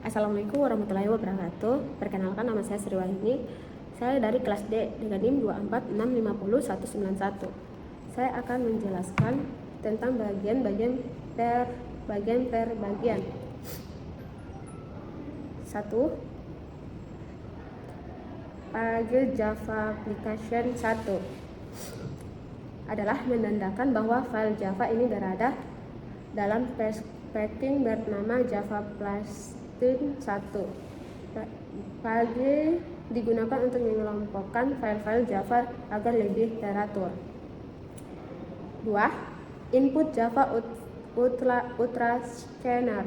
Assalamualaikum warahmatullahi wabarakatuh. Perkenalkan, nama saya Sri Wahyuni. Saya dari kelas D dengan NIM 246501191. Saya akan menjelaskan tentang bagian per bagian. 1. File Java Application 1 adalah menandakan bahwa file Java ini berada dalam perspektif bernama Java Application 1. File digunakan untuk mengelompokkan file-file Java agar lebih teratur. 2. Input Java Ultra Scanner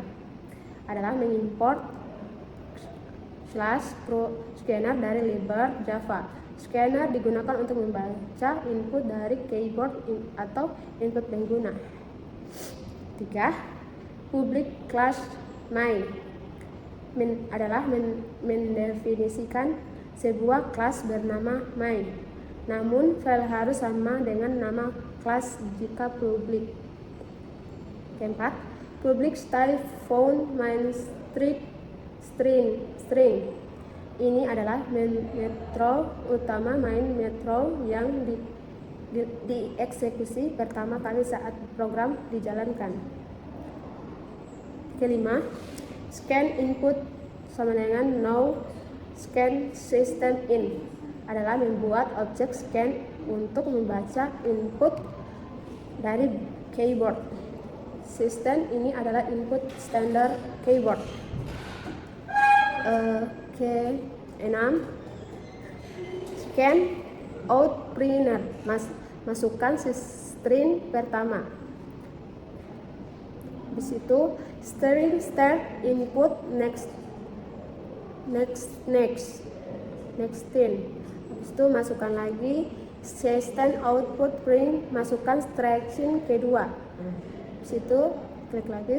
adalah mengimport /scanner dari library Java. Scanner digunakan untuk membaca input dari keyboard atau input pengguna. 3. Public class main adalah mendefinisikan sebuah kelas bernama main. Namun file harus sama dengan nama kelas jika public. 4. Public style found main string. Ini adalah metode utama main metode yang dieksekusi pertama kali saat program dijalankan. 5. Scan input sama dengan no scan system in adalah membuat objek scan untuk membaca input dari keyboard. System ini adalah input standar keyboard. 6. Scan out printer masukkan string pertama. Di situ string start input next. Habis itu masukkan lagi system output print, masukkan string kedua. Habis itu klik lagi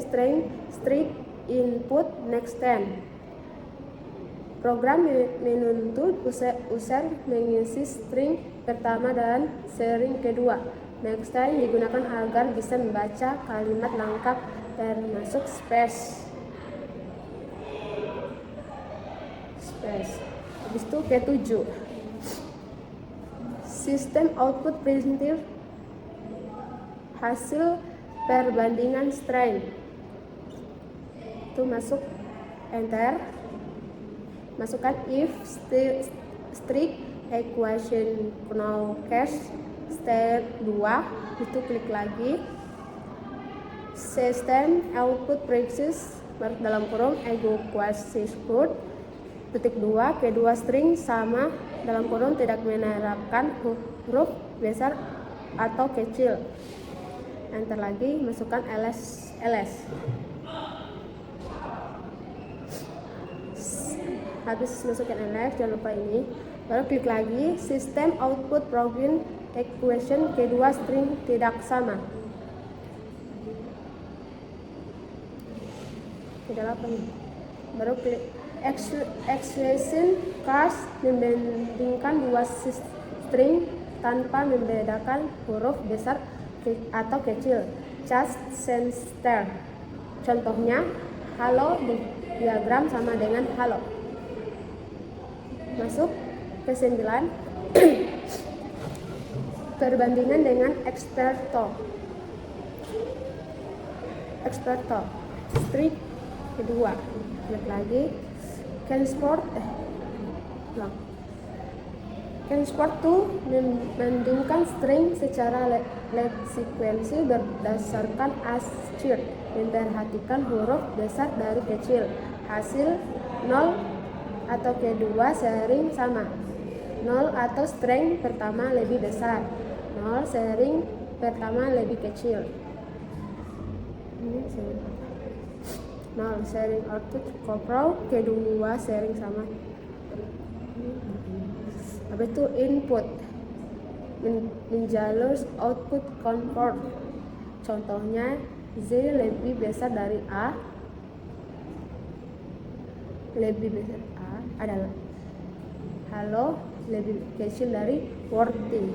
string input next 10. Program menuntut user mengisi string pertama dan string kedua. Next time digunakan agar bisa membaca kalimat lengkap termasuk space. Habis itu ke-7. Sistem output printer hasil perbandingan string. Itu masuk enter. Masukkan if strict equation no cache step 2, itu klik lagi system output prefix dalam kurung ego quasi code titik 2 kedua string sama dalam kurung tidak menerapkan huruf besar atau kecil. Enter lagi, masukkan ls. Habis masukkan ls, jangan lupa ini, baru klik lagi system output program equation kedua string tidak sama. Baru klik expression class membandingkan dua string tanpa membedakan huruf besar atau kecil. Just center. Contohnya halo di diagram sama dengan halo. Masuk ke 9. Perbandingan dengan experto string kedua, klik lagi transport to membandingkan string secara sekuensi berdasarkan assert, memperhatikan huruf besar dari kecil. Hasil 0 atau kedua sering sama. 0 atau string pertama lebih besar, 0 string pertama lebih kecil. Ini 0 sharing output kopro kedua sharing sama. Habis itu input menjalur output convert. Contohnya Z lebih besar dari A, adalah halo lebih kecil dari worthy.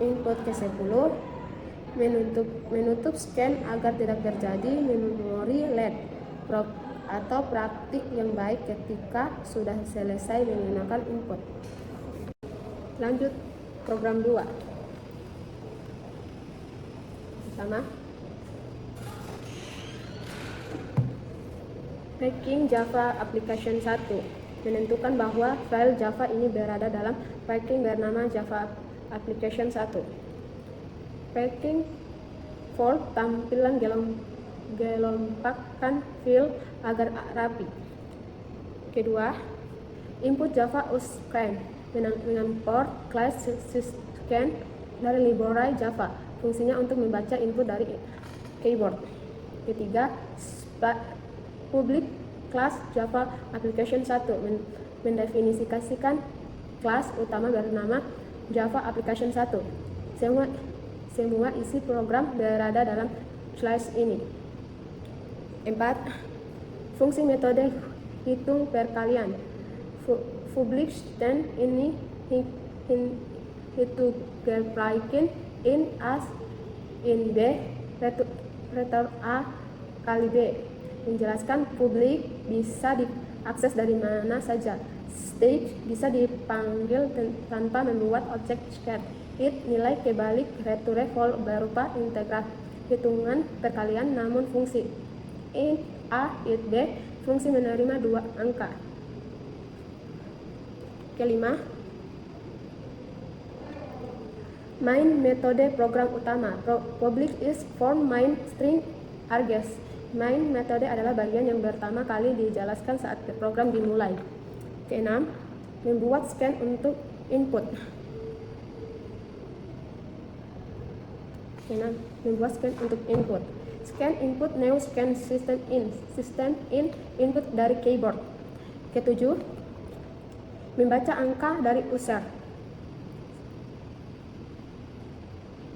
Input ke 10 menutup scan agar tidak terjadi memori LED atau praktik yang baik ketika sudah selesai menggunakan input. Lanjut program 2. Pertama, packing Java Application 1. Menentukan bahwa file Java ini berada dalam packing bernama Java Application 1. Packing for tampilan gelompakkan file agar rapi. Kedua, input Java scan mengimport class scan dari library Java. Fungsinya untuk membaca input dari keyboard. Ketiga, public class Java Application 1 mendefinisikan kelas utama bernama Java Application 1. Semua isi program berada dalam kelas ini. 4. Fungsi metode hitung perkalian. Public stand ini hitungkan in A in B return A kali B. Menjelaskan publik bisa diakses dari mana saja. Stage bisa dipanggil tanpa membuat objek scan. It nilai kebalik return berupa integral hitungan perkalian namun fungsi. Int A, int B, fungsi menerima 2 angka. Kelima, main metode program utama. Public is form main string args. Main metode adalah bagian yang pertama kali dijelaskan saat program dimulai. Keenam, membuat scan untuk input. Scan input new scan system in input dari keyboard. Ketujuh, membaca angka dari user.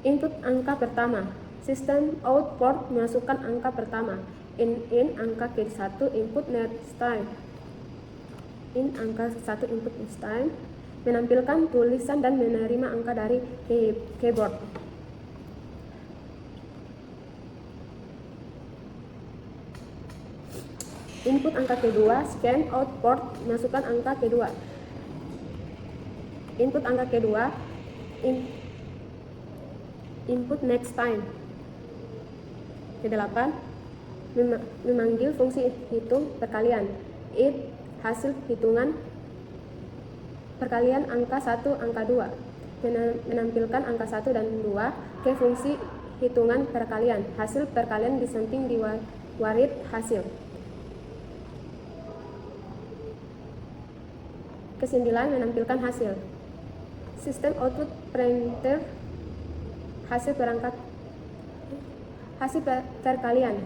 Input angka pertama. System out port memasukkan angka pertama. In angka ke-1 input next time. In angka 1 input next time. Menampilkan tulisan dan menerima angka dari keyboard. Input angka kedua, scan out port masukkan angka kedua. Input angka kedua, input next time. Ke-8, memanggil fungsi hitung perkalian. It hasil hitungan perkalian angka 1, angka 2. Menampilkan angka 1 dan 2 ke fungsi hitungan perkalian. Hasil perkalian disamping di warid hasil. Ke-9, menampilkan hasil. Sistem output printer hasil perkalian.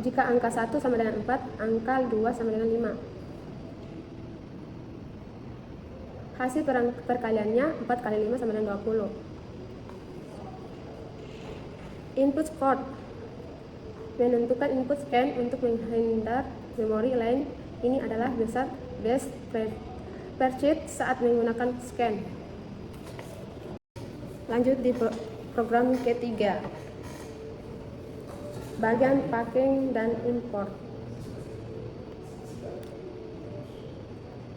Jika angka 1 sama dengan 4, angka 2 sama dengan 5. Hasil perkaliannya 4 kali 5 sama dengan 20. Input code menentukan input scan untuk menghindar memori lain. Ini adalah best purchase saat menggunakan scan. Lanjut di program ketiga, bagian packing dan import.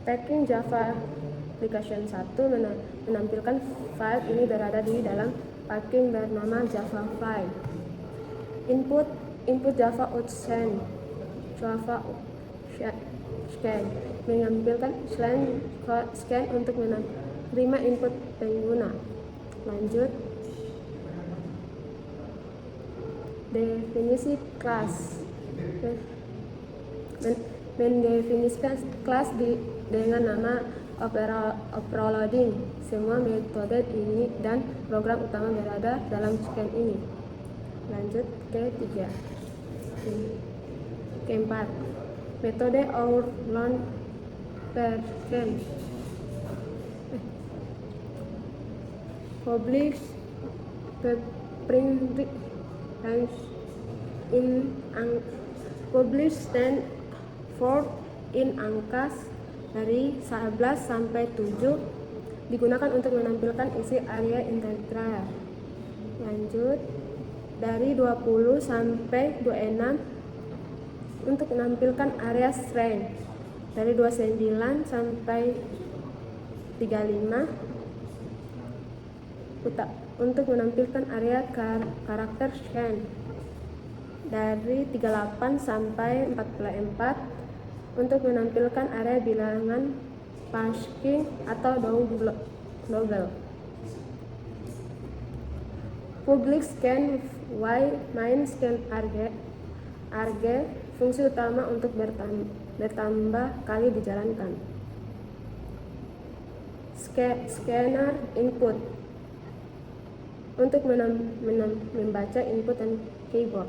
Packing Java Application 1 menampilkan file ini berada di dalam packing bernama Java file. Input Java scan menampilkan scan untuk menerima input pengguna. Lanjut, definisi kelas. Mendefinisikan kelas dengan nama overloading. Semua metode ini dan program utama berada dalam scan ini. Lanjut ke-3. Ke-4, metode overload per scan. Publish print range in publish stand for in angka dari 11 sampai 7 digunakan untuk menampilkan isi area integral. Lanjut, dari 20 sampai 26 untuk menampilkan area strength. Dari 29 sampai 35 untuk menampilkan area karakter scan. Dari 38 sampai 44 untuk menampilkan area bilangan pasking atau double. Public scan Y main scan RG fungsi utama untuk bertambah kali dijalankan. Scanner input untuk membaca input dan keyboard.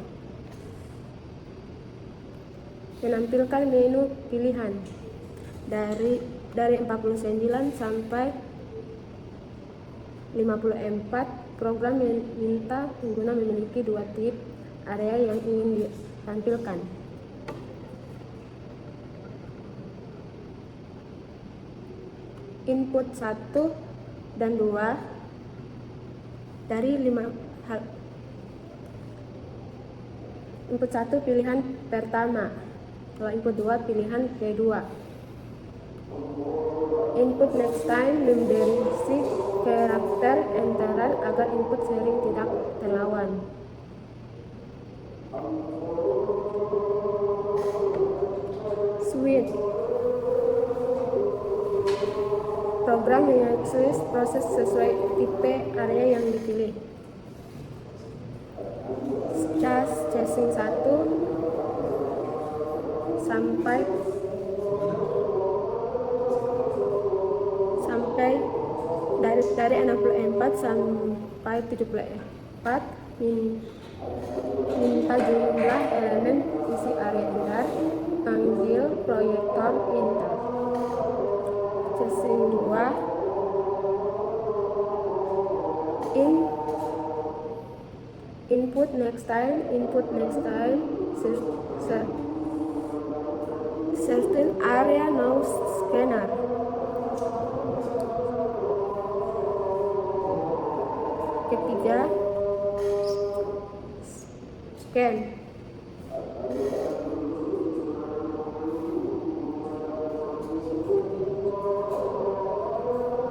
Menampilkan menu pilihan dari 49 sampai 54. Program minta pengguna memiliki 2 tip area yang ingin ditampilkan. Input 1 dan 2 dari 5 hal. Input 1 pilihan pertama, kalau input 2 pilihan kedua. Input next time memberisi karakter enteran agar input sering tidak terlawan. Switch program mengakses proses sesuai tipe area yang dipilih. Casing 1 sampai dari 64 sampai 74 minta jumlah elemen isi area inter, panggil proyektor inter. Casing 2 input next time certain area now scanner. Ketiga, scan.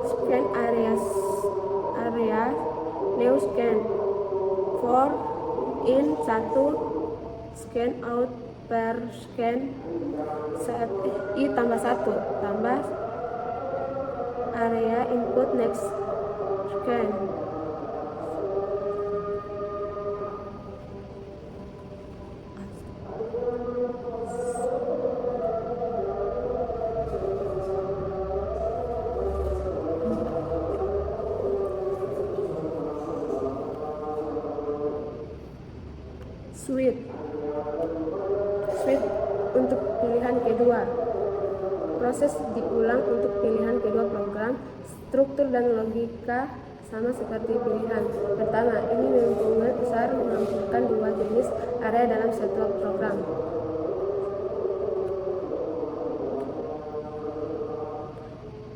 Scan area new scan. For in 1 scan out per scan I tambah 1 tambah area input next scan. Switch untuk pilihan kedua. Proses diulang untuk pilihan kedua program. Struktur dan logika sama seperti pilihan pertama. Ini mempunyai usaha menampilkan 2 jenis area dalam satu program.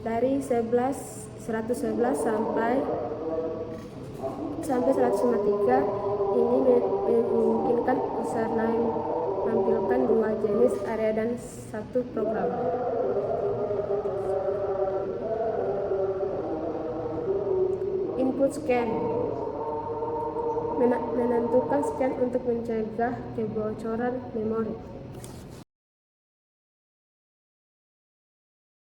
Dari 111 sampai 153 ini memungkinkan user menampilkan 2 jenis area dan satu program. Input scan menentukan scan untuk mencegah kebocoran memori.